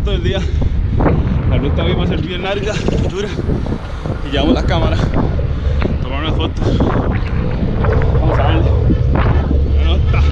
foto del día. La ruta hoy va a ser bien larga, dura. Y llevamos la cámara. Tomar unas fotos. Vamos a darle. Nota.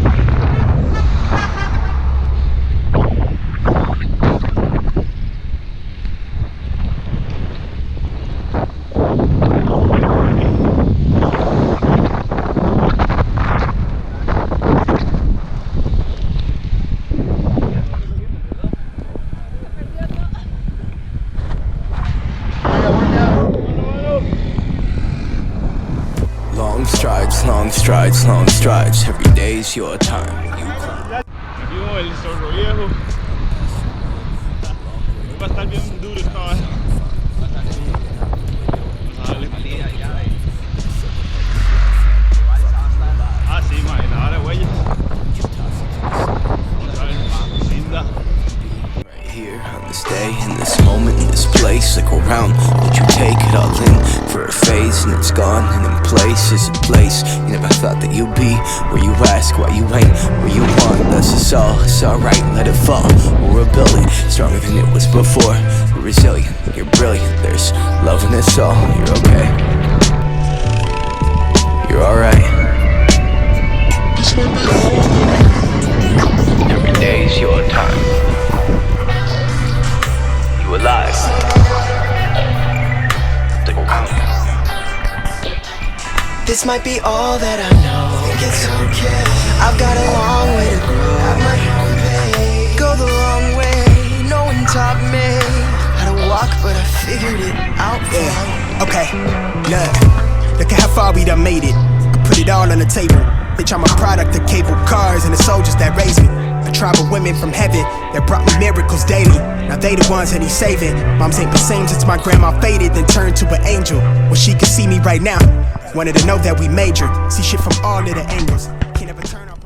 Long strides, every day's your time. Aquí vemos el zorro viejo. Va a estar bien duro esta vez. Vamos a darle. Ah, sí, ma, y la vara de huellas. Vamos a ver, linda. Right here, on this day, in this moment, in this place, like around, would you take it all in for a phase, and it's gone, and in place is a place you never thought that you'd be, where you ask why you ain't where you want. That's just all, it's alright, let it fall. We're a building, stronger than it was before. We're resilient, you're brilliant, there's love in us all. You're okay, you're alright. Every day's your time. You alive. This might be all that I know. Think it's okay. I've got a long way to grow. At my own pace. Go the long way. No one taught me how to walk, but I figured it out. Yeah. Okay. Look at how far we done made it. I put it all on the table. Bitch, I'm a product of cable cars and the soldiers that raised me. A tribe of women from heaven that brought me miracles daily. Now they the ones that he's saving. Moms ain't the same since my grandma faded, then turned to an angel. Well, she can see me right now. Wanted to know that we major. See shit from all of the angles. Can't ever turn up.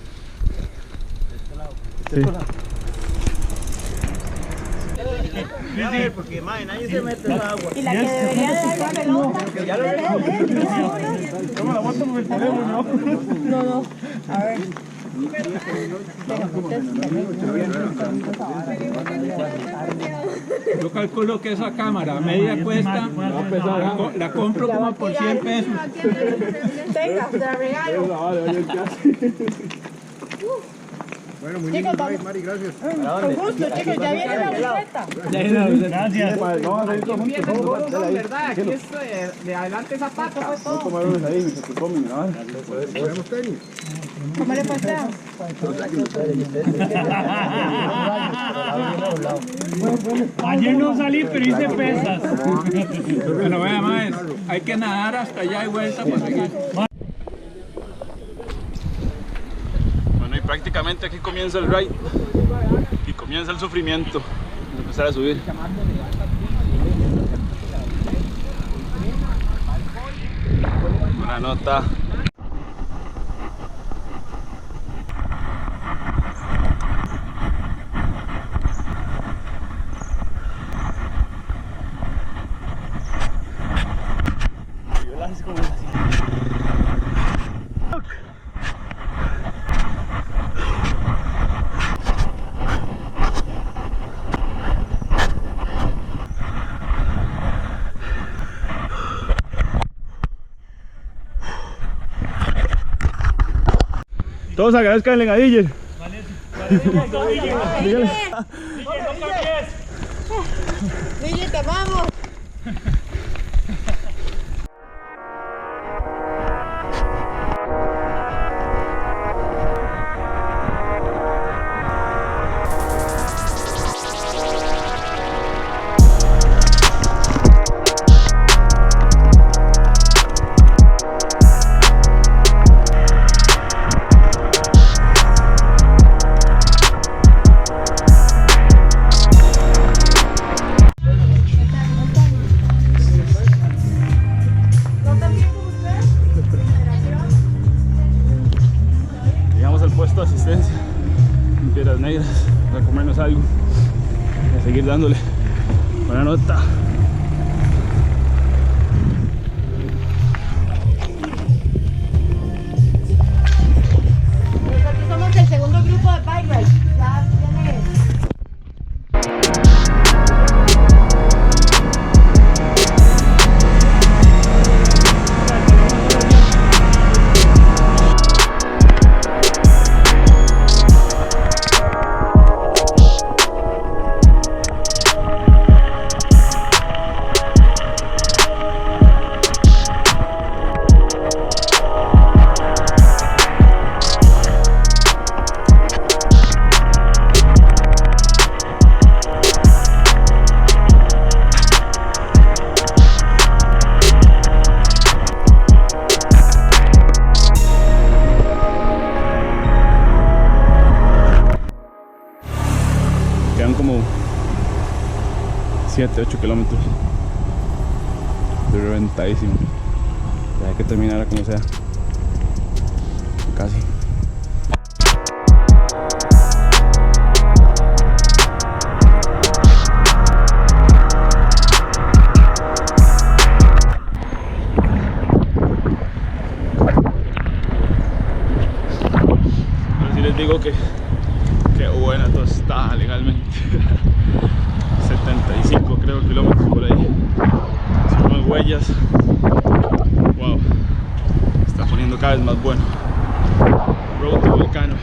Sí. Porque más nadie se mete en agua. Y la que debería de dar la pelota. Toma la moto con el teléfono. No. A ver. Yo calculo que esa cámara media cuesta, la compro como por 100 pesos. Venga, te la regalo. Bueno, muy bien, Mari, gracias. Con gusto, chicos, ya viene la receta. Gracias. ¿Verdad? Aquí es de adelante esa pata, pues todo. ¿Podemos tenis? ¿Cómo le pasea? Ayer no salí, pero hice pesas. Pero vea, más, hay que nadar hasta allá y vuelta para seguir. Bueno, y prácticamente aquí comienza el ride. Y comienza el sufrimiento. Vamos a empezar a subir. Buena nota. Todos agradezcanle a Diller. Diller, te amamos. Puesto de asistencia en Piedras Negras para comernos algo y a seguir dándole. Buena nota. Nosotros somos el segundo grupo de BikeRide. Ya viene. 7, 8 kilómetros. Estoy reventadísimo. Ya hay que terminar como sea. Casi. Pero sí les digo que buena tostada legalmente. 75 creo kilómetros por ahí. Subimos huellas. Wow, está poniendo cada vez más bueno. Road to volcano.